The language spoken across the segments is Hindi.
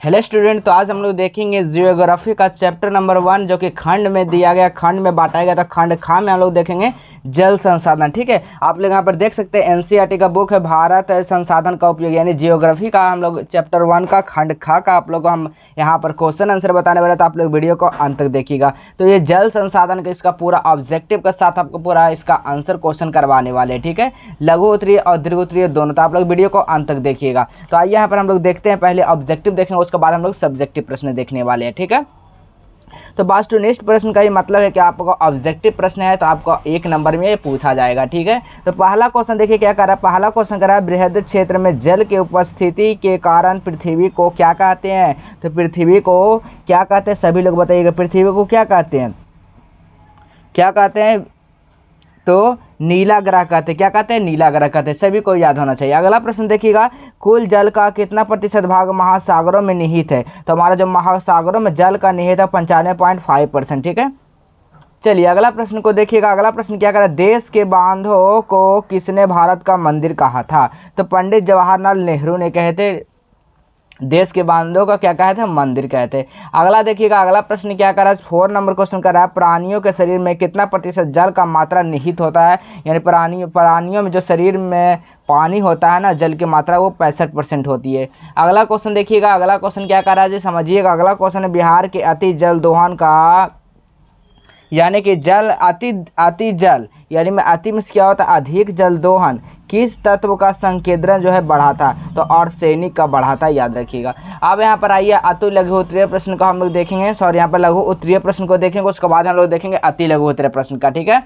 हेलो स्टूडेंट, तो आज हम लोग देखेंगे जियोग्राफी का चैप्टर नंबर 1 जो कि खंड में दिया गया, खंड में बांटा गया। तो खंड खा में हम लोग देखेंगे जल संसाधन। ठीक है, आप लोग यहाँ पर देख सकते हैं एनसीईआरटी का बुक है भारत संसाधन का उपयोग, यानी जियोग्राफी का हम लोग चैप्टर 1 का खंड खा का आप लोग को हम यहाँ पर क्वेश्चन आंसर बताने वाले। तो आप लोग वीडियो को अंत तक देखिएगा। तो ये जल संसाधन का इसका पूरा ऑब्जेक्टिव के साथ आपको पूरा इसका आंसर क्वेश्चन करवाने वाले। ठीक है, लघु उत्तरीय और दीर्घ उत्तरीय दोनों। तो आप लोग वीडियो को अंत तक देखिएगा। तो आइए यहाँ पर हम लोग देखते हैं, पहले ऑब्जेक्टिव देखेंगे, उसके बाद हम लोग सब्जेक्टिव प्रश्न देखने वाले हैं। ठीक है, तो बात टू नेक्स्ट प्रश्न का ये मतलब है कि आपको ऑब्जेक्टिव प्रश्न है तो आपको 1 नंबर में ये पूछा जाएगा। ठीक है, तो पहला क्वेश्चन देखिए क्या कर रहा है। पहला क्वेश्चन कर रहा है, बृहद क्षेत्र में जल के उपस्थिति के कारण पृथ्वी को क्या कहते हैं। तो पृथ्वी को क्या कहते हैं, सभी लोग बताइएगा। पृथ्वी को क्या कहते हैं, क्या कहते हैं? तो नीला ग्रह कहते हैं। क्या कहते हैं? नीला ग्रह कहते हैं। सभी को याद होना चाहिए। अगला प्रश्न देखिएगा, कुल जल का कितना प्रतिशत भाग महासागरों में निहित है। तो हमारा जो महासागरों में जल का निहित है 95.5%। ठीक है, चलिए अगला प्रश्न को देखिएगा। अगला प्रश्न क्या करा, देश के बांधों को किसने भारत का मंदिर कहा था। तो पंडित जवाहरलाल नेहरू ने कहे थे, देश के बांधों का क्या कहते हैं, मंदिर कहते हैं। अगला देखिएगा, अगला प्रश्न क्या कर रहा है, 4 नंबर क्वेश्चन कर रहा है, प्राणियों के शरीर में कितना प्रतिशत जल का मात्रा निहित होता है। यानी प्राणियों में जो शरीर में पानी होता है ना, जल की मात्रा वो 65% होती है। अगला क्वेश्चन देखिएगा, अगला क्वेश्चन क्या कर रहा है जी, समझिएगा। अगला क्वेश्चन है, बिहार के अति जल दोहन का, यानी कि जल अति जल यानी में अति में क्या होता है, अधिक जल दोहन किस तत्व का संकेंद्रण जो है बढ़ा था। तो आर्सेनिक का बढ़ा था, याद रखिएगा। अब यहाँ पर आइए अति लघु उत्तरीय प्रश्न को हम लोग देखेंगे, सॉरी यहाँ पर लघु उत्तरीय प्रश्न को देखेंगे, उसके बाद हम लोग देखेंगे अति लघु उत्तरीय प्रश्न का। ठीक है,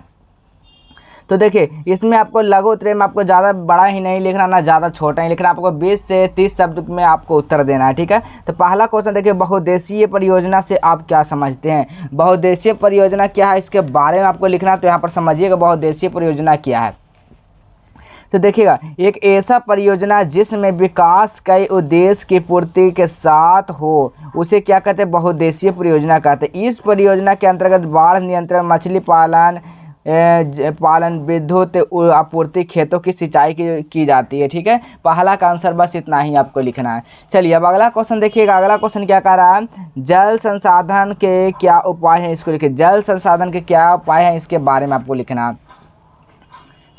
तो देखिए इसमें आपको लघु उत्तरीय में आपको ज़्यादा बड़ा ही नहीं लिखना, ना ज़्यादा छोटा ही लिखना, आपको 20 से 30 शब्द में आपको उत्तर देना है। ठीक है, तो पहला क्वेश्चन देखिए, बहुउद्देशीय परियोजना से आप क्या समझते हैं। बहुउद्देशीय परियोजना क्या है, इसके बारे में आपको लिखना है। तो यहाँ पर समझिएगा बहुउद्देशीय परियोजना क्या है। तो देखिएगा, एक ऐसा परियोजना जिसमें विकास कई उद्देश्य की पूर्ति के साथ हो, उसे क्या कहते हैं, बहुउद्देशीय परियोजना कहते हैं। इस परियोजना के अंतर्गत बाढ़ नियंत्रण, मछली पालन, विद्युत आपूर्ति, खेतों की सिंचाई की जाती है। ठीक है, पहला का आंसर बस इतना ही आपको लिखना है। चलिए अब अगला क्वेश्चन देखिएगा। अगला क्वेश्चन क्या कह रहा है, जल संसाधन के क्या उपाय हैं, इसको लिखिए। जल संसाधन के क्या उपाय हैं, इसके बारे में आपको लिखना है।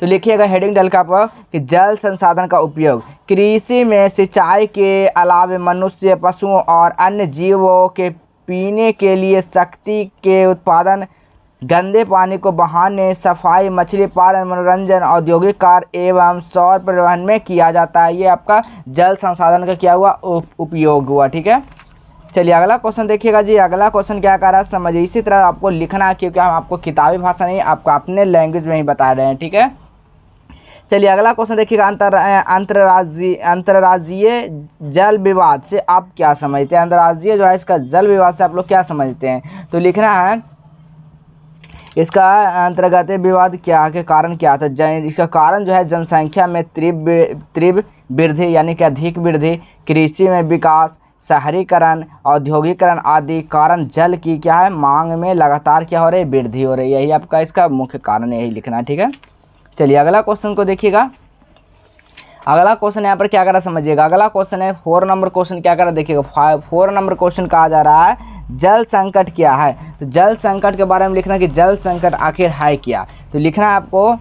तो लिखिएगा हेडिंग डाल का आपको कि जल संसाधन का उपयोग कृषि में सिंचाई के अलावा मनुष्य, पशुओं और अन्य जीवों के पीने के लिए, शक्ति के उत्पादन, गंदे पानी को बहाने, सफाई, मछली पालन, मनोरंजन, औद्योगिक कार्य एवं सौर परिवहन में किया जाता है। ये आपका जल संसाधन का क्या हुआ, उपयोग हुआ। ठीक है, चलिए अगला क्वेश्चन देखिएगा जी। अगला क्वेश्चन क्या कर रहा है, समझिए। इसी तरह आपको लिखना है, क्योंकि हम आपको किताबी भाषा नहीं, आपको अपने लैंग्वेज में ही बता रहे हैं। ठीक है, चलिए अगला क्वेश्चन देखिएगा, अंतर्राज्यीय जल विवाद से आप क्या समझते हैं। अंतर्राज्यीय जो है इसका जल विवाद से आप लोग क्या समझते हैं। तो लिखना है इसका अंतर्गत विवाद क्या के कारण क्या था। इसका कारण जो है जनसंख्या में तीव्र वृद्धि, यानी कि अधिक वृद्धि, कृषि में विकास, शहरीकरण, औद्योगिकरण आदि कारण जल की क्या है, मांग में लगातार क्या हो रही है, वृद्धि हो रही है। यही आपका इसका मुख्य कारण, यही लिखना है। ठीक है, चलिए अगला क्वेश्चन को देखिएगा। अगला क्वेश्चन यहाँ पर क्या करा समझिएगा। अगला क्वेश्चन है 4 नंबर क्वेश्चन क्या करा देखिएगा। 4 नंबर क्वेश्चन कहा जा रहा है, जल संकट क्या है। तो जल संकट के बारे में लिखना कि जल संकट आखिर है क्या। तो लिखना है आपको,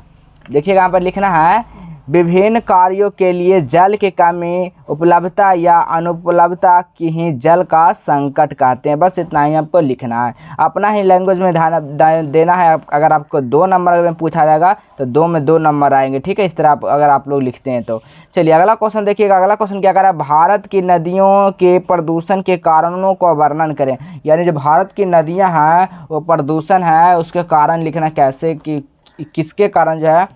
देखिएगा यहाँ पर लिखना है, विभिन्न कार्यों के लिए जल की कमी, उपलब्धता या अनुपलब्धता की ही जल का संकट कहते हैं। बस इतना ही आपको लिखना है, अपना ही लैंग्वेज में ध्यान देना है। अगर आपको 2 नंबर में पूछा जाएगा तो 2 में 2 नंबर आएंगे। ठीक है, इस तरह अगर आप लोग लिखते हैं तो। चलिए अगला क्वेश्चन देखिएगा। अगला क्वेश्चन क्या कर रहा है, भारत की नदियों के प्रदूषण के कारणों का वर्णन करें। यानी जो भारत की नदियाँ हैं वो प्रदूषण है, उसके कारण लिखना कैसे, कि किसके कारण जो है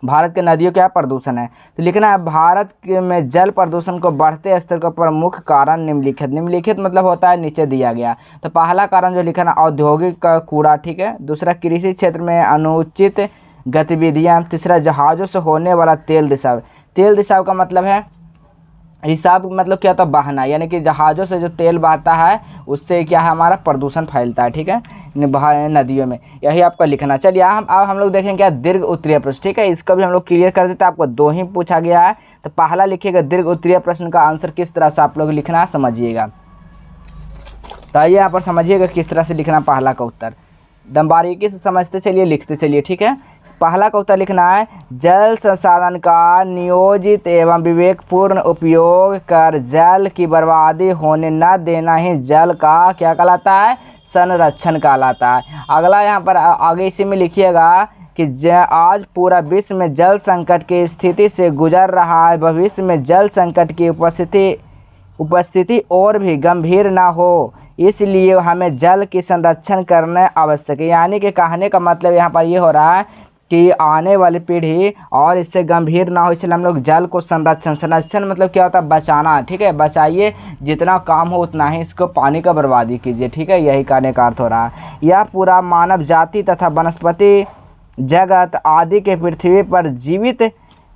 भारत के नदियों क्या प्रदूषण है। तो लिखना है, भारत में जल प्रदूषण को बढ़ते स्तर का प्रमुख कारण निम्नलिखित। निम्नलिखित मतलब होता है नीचे दिया गया। तो पहला कारण जो लिखना, औद्योगिक का कूड़ा। ठीक है, दूसरा कृषि क्षेत्र में अनुचित गतिविधियां, तीसरा जहाज़ों से होने वाला तेल रिसाव। तेल रिसाव का मतलब है, हिसाब मतलब क्या होता है, बहना, यानी कि जहाज़ों से जो तेल बहता है उससे क्या है, हमारा प्रदूषण फैलता है। ठीक है, नदियों में, यही आपका लिखना। चलिए अब हम लोग देखेंगे क्या, दीर्घ उत्तरीय प्रश्न। ठीक है, इसका भी हम लोग क्लियर कर देते हैं। आपको 2 ही पूछा गया है, तो पहला लिखिएगा दीर्घ उत्तरीय प्रश्न का आंसर किस तरह से आप लोग लिखना है समझिएगा। तो आइए यहाँ पर समझिएगा किस तरह से लिखना पहला का उत्तर, एकदम बारीकी से समझते चलिए, लिखते चलिए, ठीक है। पहला का उत्तर लिखना है जल संसाधन का नियोजित एवं विवेकपूर्ण उपयोग कर जल की बर्बादी होने न देना ही जल का क्या कहलाता है, संरक्षण कहलाता है। अगला यहाँ पर आगे इसी में लिखिएगा कि आज पूरा विश्व में जल संकट की स्थिति से गुजर रहा है, भविष्य में जल संकट की उपस्थिति और भी गंभीर ना हो, इसलिए हमें जल की संरक्षण करना आवश्यक है। यानी कि कहने का मतलब यहाँ पर ये हो रहा है कि आने वाली पीढ़ी और इससे गंभीर ना हो, इसलिए हम लोग जल को संरक्षण मतलब क्या होता है, बचाना, ठीक है। बचाइए, जितना काम हो उतना ही इसको पानी का बर्बादी कीजिए, ठीक है, यही कहने का अर्थ हो रहा है। यह पूरा मानव जाति तथा वनस्पति जगत आदि के पृथ्वी पर जीवित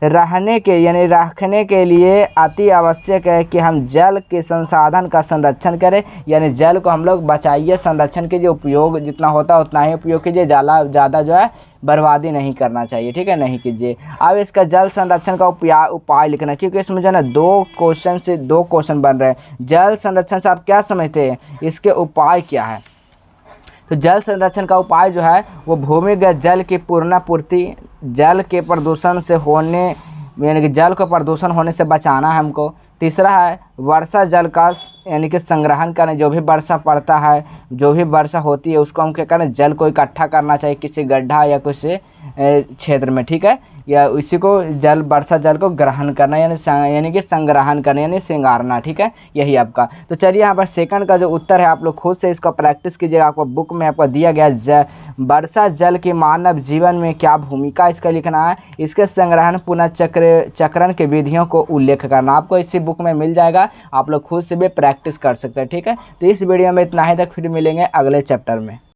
रहने के लिए अति आवश्यक है कि हम जल के संसाधन का संरक्षण करें। यानी जल को हम लोग बचाइए, संरक्षण कीजिए, उपयोग जितना होता है उतना ही उपयोग कीजिए, ज़्यादा जो है बर्बादी नहीं करना चाहिए, ठीक है, नहीं कीजिए। अब इसका जल संरक्षण का उपाय लिखना, क्योंकि इसमें जो है ना दो क्वेश्चन बन रहे हैं। जल संरक्षण से आप क्या समझते हैं, इसके उपाय क्या है? तो जल संरक्षण का उपाय जो है वो भूमिगत जल की पुनर्पूर्ति, जल के प्रदूषण से होने यानी कि जल को प्रदूषण होने से बचाना है हमको। तीसरा है वर्षा जल का यानी कि संग्रहण करना, जो भी वर्षा पड़ता है, जो भी वर्षा होती है उसको हम क्या करें, जल को इकट्ठा करना चाहिए किसी गड्ढा या किसी क्षेत्र में, ठीक है, या इसी को वर्षा जल को ग्रहण करना यानी कि संग्रहण करना यानी सिंगारना, ठीक है, यही आपका। तो चलिए यहाँ पर सेकंड का जो उत्तर है आप लोग खुद से इसका प्रैक्टिस कीजिएगा, आपको बुक में आपको दिया गया वर्षा जल की मानव जीवन में क्या भूमिका, इसका लिखना है। इसके संग्रहण पुनः चक्रण के विधियों को उल्लेख करना, आपको इसी बुक में मिल जाएगा, आप लोग खुद से भी प्रैक्टिस कर सकते हैं, ठीक है। तो इस वीडियो में इतना ही तक, फिर मिलेंगे अगले चैप्टर में।